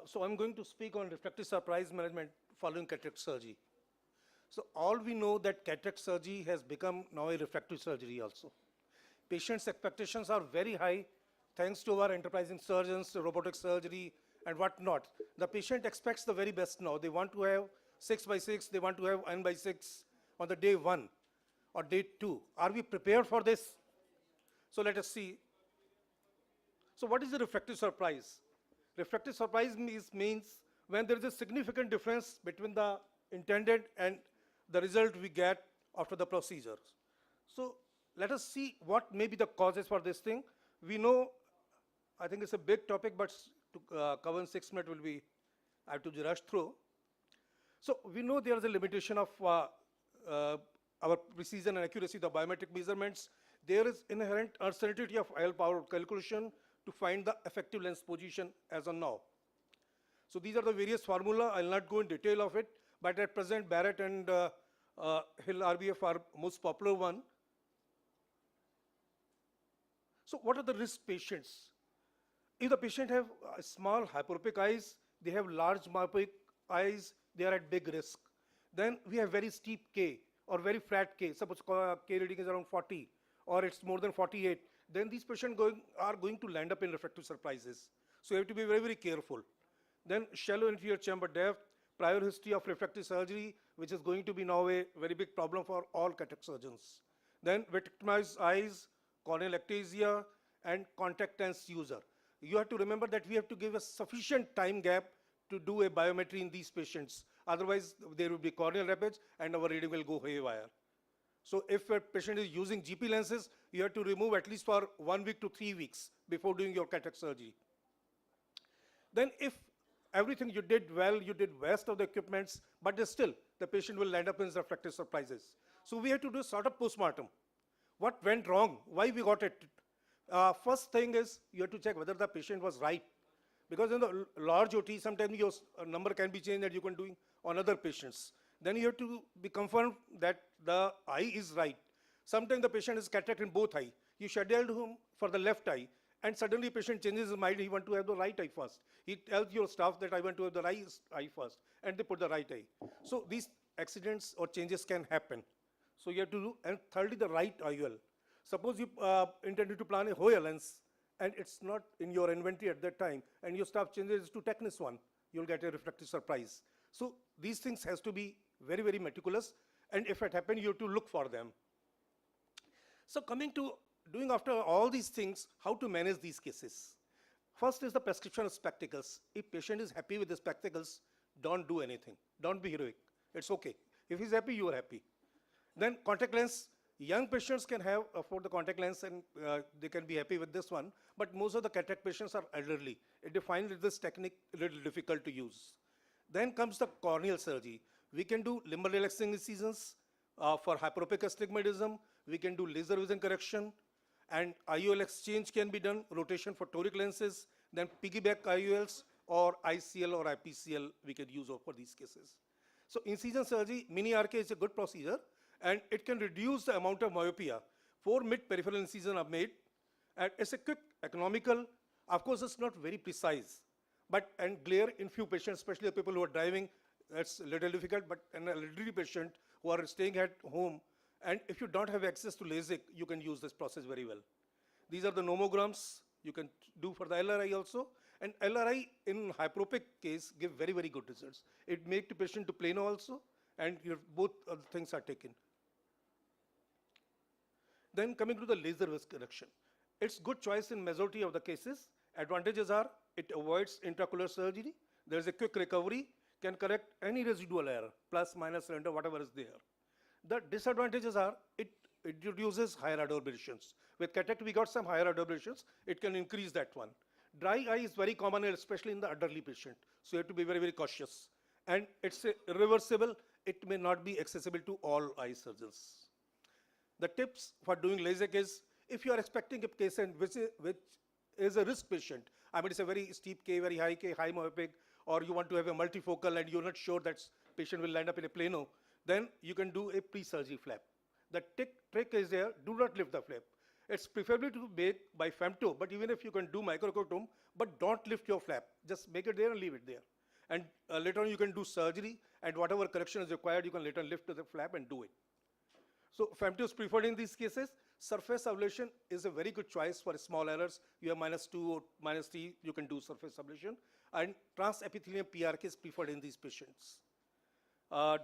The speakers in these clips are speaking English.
So I'm going to speak on refractive surprise management following cataract surgery. So all we know that cataract surgery has become now a refractive surgery also. Patients' expectations are very high thanks to our enterprising surgeons, robotic surgery, and whatnot. The patient expects the very best now. They want to have 6 by 6, they want to have N by 6 on the day 1 or day 2. Are we prepared for this? So let us see. So what is the refractive surprise? Refractive surprise means when there is a significant difference between the intended and the result we get after the procedure. So let us see what may be the causes for this thing. We know, I think it's a big topic, but to cover in 6 minutes will be, I have to rush through. So we know there is a limitation of our precision and accuracy of the biometric measurements. There is inherent uncertainty of IL power calculation to find the effective lens position as of now. So these are the various formula. I'll not go in detail of it, but at present Barrett and Hill RBF are most popular one. So what are the risk patients? If the patient have small hyperopic eyes, they have large myopic eyes, they are at big risk. Then we have very steep K or very flat K. Suppose K reading is around 40 or it's more than 48. Then these patients are going to land up in refractive surprises. So you have to be very, very careful. Then shallow inferior chamber depth, prior history of refractive surgery, which is going to be now a very big problem for all cataract surgeons. Then victimized eyes, corneal ectasia, and contact lens user. You have to remember that we have to give a sufficient time gap to do a biometry in these patients. Otherwise, there will be corneal rappage and our reading will go haywire. So if a patient is using GP lenses, you have to remove at least for 1 week to 3 weeks before doing your cataract surgery. Then if everything you did well, you did best of the equipments, but still the patient will land up in refractive surprises. So we have to do sort of postmortem. What went wrong? Why we got it? First thing is you have to check whether the patient was right. Because in the large OT, sometimes your number can be changed that you can do on other patients. Then you have to be confirmed that the eye is right. Sometimes the patient is cataract in both eye. You scheduled him for the left eye, and suddenly patient changes his mind, he wants to have the right eye first. He tells your staff that I want to have the right eye first, and they put the right eye. So these accidents or changes can happen. So you have to do, and thirdly, the right IOL. Suppose you intended to plan a Hoya lens, and it's not in your inventory at that time, and your staff changes to Technis one, you'll get a refractive surprise. So these things has to be very, very meticulous, and if it happens, you have to look for them. So coming to doing after all these things, how to manage these cases. First is the prescription of spectacles. If patient is happy with the spectacles, don't do anything. Don't be heroic. It's okay. If he's happy, you are happy. Then contact lens. Young patients can afford the contact lens and they can be happy with this one, but most of the cataract patients are elderly. They find this technique a little difficult to use. Then comes the corneal surgery. We can do limb relaxing incisions for hyperopic astigmatism. We can do laser vision correction, and IOL exchange can be done, rotation for toric lenses, then piggyback IOLs or ICL or IPCL we can use for these cases. So incision surgery, mini RK is a good procedure, and it can reduce the amount of myopia. 4 mid-peripheral incisions are made, and it's a quick, economical. Of course, it's not very precise, and glare in few patients, especially the people who are driving, that's a little difficult, but an elderly patient who are staying at home, and if you don't have access to LASIK, you can use this process very well. These are the nomograms you can do for the LRI also, and LRI in hyperopic case give very, very good results. It makes the patient to plano also, and both things are taken. Then coming to the laser vision correction. It's good choice in majority of the cases. Advantages are it avoids intraocular surgery. There's a quick recovery, can correct any residual error, plus, minus, render, whatever is there. The disadvantages are it reduces higher order aberrations. With cataract, we got some higher order aberrations. It can increase that one. Dry eye is very common, especially in the elderly patient. So you have to be very, very cautious. And it's irreversible. It may not be accessible to all eye surgeons. The tips for doing LASIK is, if you are expecting a patient which is a risk patient, I mean it's a very steep K, very high K, high myopic, or you want to have a multifocal and you're not sure that patient will land up in a plano, then you can do a pre-surgery flap. The trick is there, do not lift the flap. It's preferably to be made by femto, but even if you can do microkeratomy, but don't lift your flap. Just make it there and leave it there. And later on you can do surgery, and whatever correction is required, you can later lift the flap and do it. So femto is preferred in these cases. Surface ablation is a very good choice for small errors. You have -2 or -3, you can do surface ablation. And transepithelium PRK is preferred in these patients.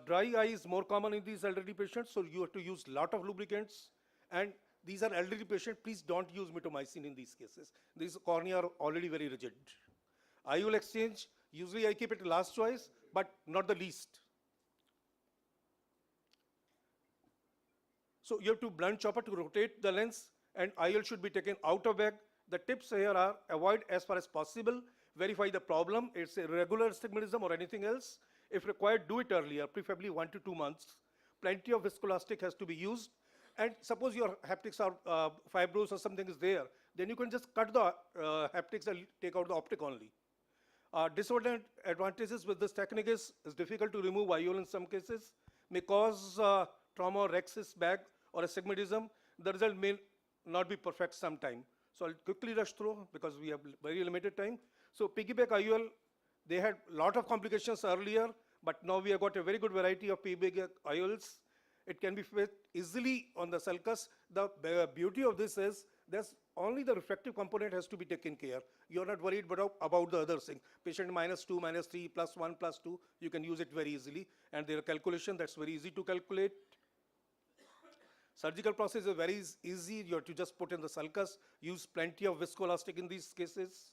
Dry eye is more common in these elderly patients, so you have to use lot of lubricants. And these are elderly patients, please don't use mitomycin in these cases. These cornea are already very rigid. IOL exchange, usually I keep it last choice, but not the least. So you have to blunt chopper to rotate the lens, and IOL should be taken out of bag. The tips here are avoid as far as possible, verify the problem, it's a regular astigmatism or anything else. If required, do it earlier, preferably 1 to 2 months. Plenty of viscoelastic has to be used. And suppose your haptics are fibrous or something is there, then you can just cut the haptics and take out the optic only. Disadvantages with this technique is it's difficult to remove IOL in some cases, may cause trauma or rhexis bag or astigmatism. The result may not be perfect sometime. So I'll quickly rush through because we have very limited time. So piggyback IOL, they had a lot of complications earlier, but now we have got a very good variety of piggyback IOLs. It can be fit easily on the sulcus. The beauty of this is there's only the refractive component has to be taken care. You're not worried about the other thing. Patient -2, -3, +1, +2, you can use it very easily. And their calculation, that's very easy to calculate. Surgical process is very easy. You have to just put in the sulcus, use plenty of viscoelastic in these cases.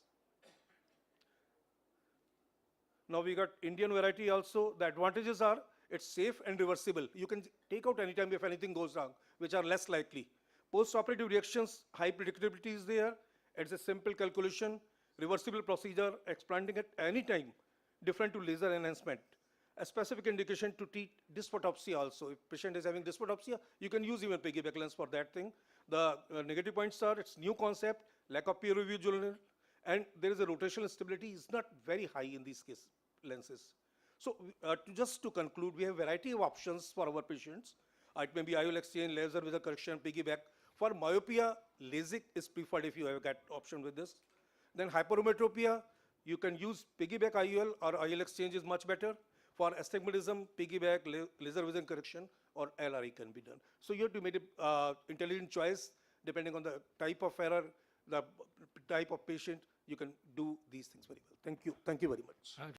Now we got Indian variety also. The advantages are it's safe and reversible. You can take out anytime if anything goes wrong, which are less likely. Post-operative reactions, high predictability is there. It's a simple calculation, reversible procedure, explanting at any time, different to laser enhancement. A specific indication to treat dysphotopsia also. If patient is having dysphotopsia, you can use even piggyback lens for that thing. The negative points are it's new concept, lack of peer review journal, and there is a rotational stability is not very high in these case lenses. So just to conclude, we have a variety of options for our patients. It may be IOL exchange, laser with a correction, piggyback. For myopia, LASIK is preferred if you have got option with this. Then hyperometropia, you can use piggyback IOL or IOL exchange is much better. For astigmatism, piggyback, laser vision correction, or LRE can be done. So you have to make an intelligent choice depending on the type of error, the type of patient. You can do these things very well. Thank you. Thank you very much.